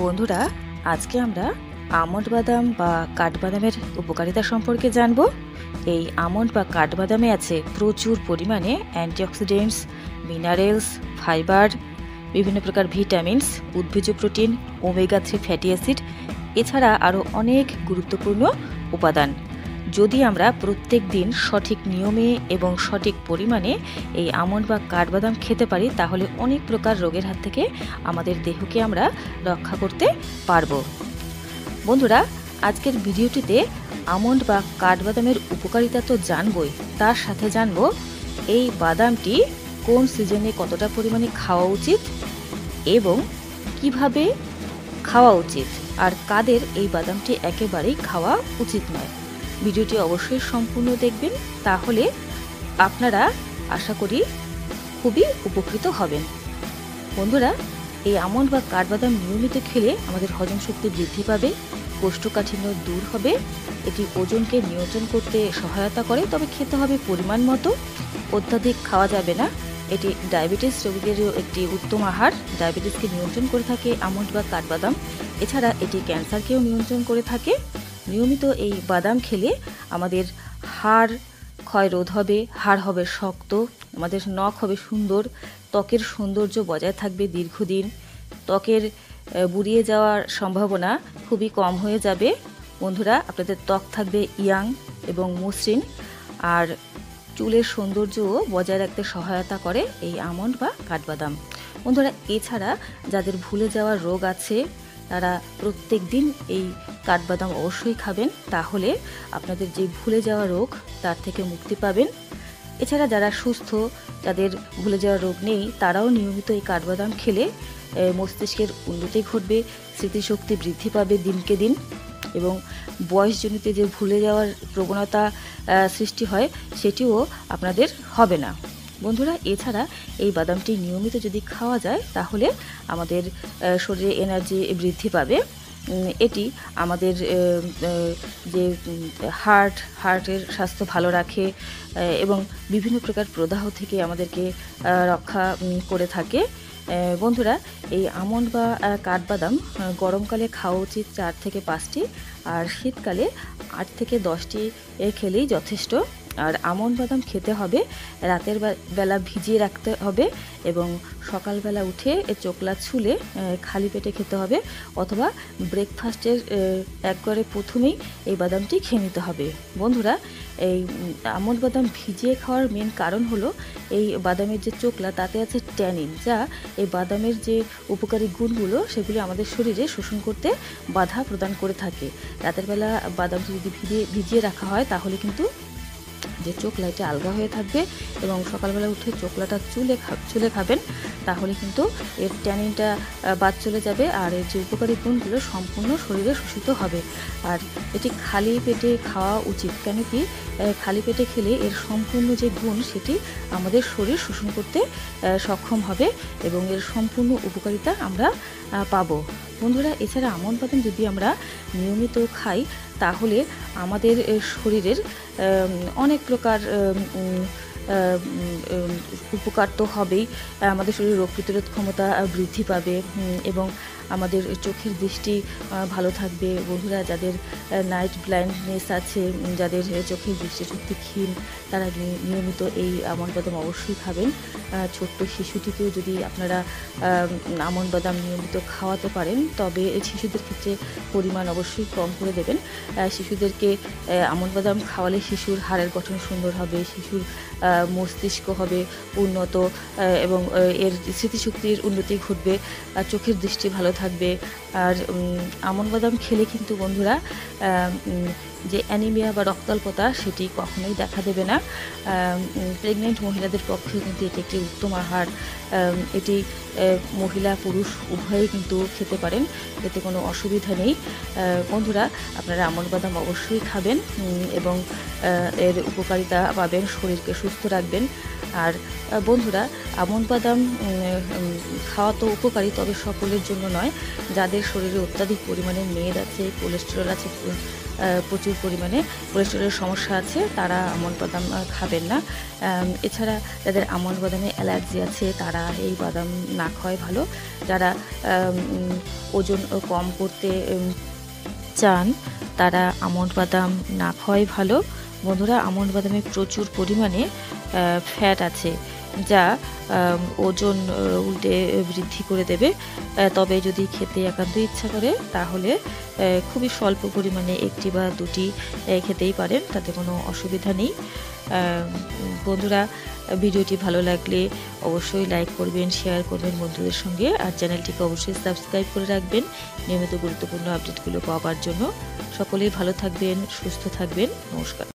বন্ধুরা, আজকে আমরা আমন্ড বাদাম বা কাঠবাদামের উপকারিতা সম্পর্কে জানব। এই আমন্ড বা কাঠবাদামে আছে প্রচুর পরিমাণে অ্যান্টিঅক্সিডেন্টস, মিনারেলস, ফাইবার, বিভিন্ন প্রকার ভিটামিনস, উদ্ভিজ্জ প্রোটিন, ওমেগা 3 ফ্যাটি অ্যাসিড, এছাড়া আরও অনেক গুরুত্বপূর্ণ উপাদান। যদি আমরা প্রত্যেক দিন সঠিক নিয়মে এবং সঠিক পরিমাণে এই আমন্ড বা কাঠবাদাম খেতে পারি, তাহলে অনেক প্রকার রোগের হাত থেকে আমাদের দেহকে আমরা রক্ষা করতে পারবো। বন্ধুরা, আজকের ভিডিওটিতে আমন্ড বা কাঠবাদামের উপকারিতা তো জানবই, তার সাথে জানবো এই বাদামটি কোন সিজনে কতটা পরিমাণে খাওয়া উচিত এবং কিভাবে খাওয়া উচিত, আর কাদের এই বাদামটি একেবারেই খাওয়া উচিত নয়। ভিডিওটি অবশ্যই সম্পূর্ণ দেখবেন, তাহলে আপনারা আশা করি খুবই উপকৃত হবেন। বন্ধুরা, এই আমন্ড বা কাঠবাদাম নিয়মিত খেলে আমাদের হজম শক্তি বৃদ্ধি পাবে, কোষ্ঠকাঠিন্য দূর হবে, এটি ওজনকে নিয়ন্ত্রণ করতে সহায়তা করে, তবে খেতে হবে পরিমাণ মতো, অত্যাধিক খাওয়া যাবে না। এটি ডায়াবেটিস রোগীদেরও একটি উত্তম আহার, ডায়াবেটিসকে নিয়ন্ত্রণ করে থাকে আমন্ড বা কাঠবাদাম। এছাড়া এটি ক্যান্সারকেও নিয়ন্ত্রণ করে থাকে। নিয়মিত এই বাদাম খেলে আমাদের হাড় ক্ষয় রোধ হবে, হাড় হবে শক্ত, আমাদের নখ হবে সুন্দর, ত্বকের সৌন্দর্য বজায় থাকবে দীর্ঘদিন, ত্বকের বুড়িয়ে যাওয়ার সম্ভাবনা খুবই কম হয়ে যাবে। বন্ধুরা, আপনাদের ত্বক থাকবে ইয়াং এবং মসৃণ, আর চুলের সৌন্দর্যও বজায় রাখতে সহায়তা করে এই আমন্ড বা কাঠবাদাম। বন্ধুরা, এছাড়া যাদের ভুলে যাওয়ার রোগ আছে, তারা প্রত্যেক দিন এই কাঠবাদাম অবশ্যই খাবেন, তাহলে আপনাদের যে ভুলে যাওয়া রোগ তার থেকে মুক্তি পাবেন। এছাড়া যারা সুস্থ, যাদের ভুলে যাওয়া রোগ নেই, তারাও নিয়মিত এই কাঠবাদাম খেলে মস্তিষ্কের উন্নতি ঘটবে, স্মৃতিশক্তি বৃদ্ধি পাবে দিনকে দিন, এবং বয়সজনিত যে ভুলে যাওয়ার প্রবণতা সৃষ্টি হয় সেটিও আপনাদের হবে না। বন্ধুরা, এছাড়া এই বাদামটি নিয়মিত যদি খাওয়া যায়, তাহলে আমাদের শরীরে এনার্জি বৃদ্ধি পাবে। এটি আমাদের যে হার্টের স্বাস্থ্য ভালো রাখে এবং বিভিন্ন প্রকার প্রদাহ থেকে আমাদেরকে রক্ষা করে থাকে। বন্ধুরা, এই আমন্ড বা কাঠবাদাম গরমকালে খাওয়া উচিত 4 থেকে 5টি, আর শীতকালে 8 থেকে 10টি খেলেই যথেষ্ট। আর আমন্ড বাদাম খেতে হবে রাতের বেলা ভিজিয়ে রাখতে হবে, এবং সকালবেলা উঠে চোকলা ছুলে খালি পেটে খেতে হবে, অথবা ব্রেকফাস্টের একবারে প্রথমেই এই বাদামটি খেয়ে নিতে হবে। বন্ধুরা, এই আমন্ড বাদাম ভিজিয়ে খাওয়ার মেন কারণ হলো এই বাদামের যে চোকলা, তাতে আছে ট্যানিন, যা এই বাদামের যে উপকারী গুণগুলো সেগুলি আমাদের শরীরে শোষণ করতে বাধা প্রদান করে থাকে। রাতের বেলা বাদামটি যদি ভিজিয়ে রাখা হয়, তাহলে কিন্তু যে চোকলা এটা আলগা হয়ে থাকবে, এবং সকালবেলা উঠে চোকলাটা চুলে খাবেন, তাহলে কিন্তু এর ট্যানিনটা বাদ চলে যাবে, আর এর যে উপকারী গুণগুলো সম্পূর্ণ শরীরে শোষিত হবে। আর এটি খালি পেটে খাওয়া উচিত, কেন কি খালি পেটে খেলে এর সম্পূর্ণ যে গুণ সেটি আমাদের শরীর শোষণ করতে সক্ষম হবে, এবং এর সম্পূর্ণ উপকারিতা আমরা পাবো। বন্ধুরা, এছাড়া আমন্ড বাদাম যদি আমরা নিয়মিত খাই, তাহলে আমাদের শরীরের অনেক প্রকার উপকার তো হবেই। আমাদের শরীরের রোগ প্রতিরোধ ক্ষমতা বৃদ্ধি পাবে, এবং আমাদের চোখের দৃষ্টি ভালো থাকবে। বন্ধুরা, যাদের নাইট ব্লাইন্ডনেস আছে, যাদের চোখের দৃষ্টিশক্তি ক্ষীণ, তারা নিয়মিত এই আমন্ড বাদাম অবশ্যই খাবেন। ছোট্ট শিশুটিকেও যদি আপনারা আমন্ড বাদাম নিয়মিত খাওয়াতে পারেন, তবে শিশুদের ক্ষেত্রে পরিমাণ অবশ্যই কম করে দেবেন। শিশুদেরকে আমন্ড বাদাম খাওয়ালে শিশুর হাড়ের গঠন সুন্দর হবে, শিশুর মস্তিষ্ক হবে উন্নত, এবং এর স্মৃতিশক্তির উন্নতি ঘটবে, আর চোখের দৃষ্টি ভালো থাকবে। আর আমন্ড বাদাম খেলে কিন্তু বন্ধুরা যে অ্যানিমিয়া বা রক্তাল্পতা সেটি কখনোই দেখা দেবে না। প্রেগনেন্ট মহিলাদের পক্ষেও কিন্তু এটি একটি উত্তম আহার। এটি মহিলা পুরুষ উভয়েই কিন্তু খেতে পারেন, এতে কোনো অসুবিধা নেই। বন্ধুরা, আপনারা আমন্ড বাদাম অবশ্যই খাবেন এবং এর উপকারিতা পাবেন, শরীরকে সুস্থ রাখবেন। আর বন্ধুরা, আমন্ড বাদাম খাওয়া তো উপকারী, তবে সকলের জন্য নয়। যাদের শরীরে অত্যাধিক পরিমাণে মেদ আছে, কোলেস্টেরল আছে, প্রচুর পরিমাণে কোলেস্টেরলের সমস্যা আছে তারা আমন্ড বাদাম খাবেন না। এছাড়া যাদের আমন্ড বাদামে অ্যালার্জি আছে তারা এই বাদাম না খাওয়াই ভালো। যারা ওজন কম করতে চান তারা আমন্ড বাদাম না খাওয়াই ভালো। বন্ধুরা, আমন্ড বাদামে প্রচুর পরিমাণে ফ্যাট আছে যা ওজন উল্টে বৃদ্ধি করে দেবে। তবে যদি খেতে একান্ত ইচ্ছা করে তাহলে খুবই স্বল্প পরিমাণে একটি বা দুটি খেতেই পারেন, তাতে কোনো অসুবিধা নেই। বন্ধুরা, ভিডিওটি ভালো লাগলে অবশ্যই লাইক করবেন, শেয়ার করবেন বন্ধুদের সঙ্গে, আর চ্যানেলটিকে অবশ্যই সাবস্ক্রাইব করে রাখবেন নিয়মিত গুরুত্বপূর্ণ আপডেটগুলো পাওয়ার জন্য। সকলেই ভালো থাকবেন, সুস্থ থাকবেন। নমস্কার।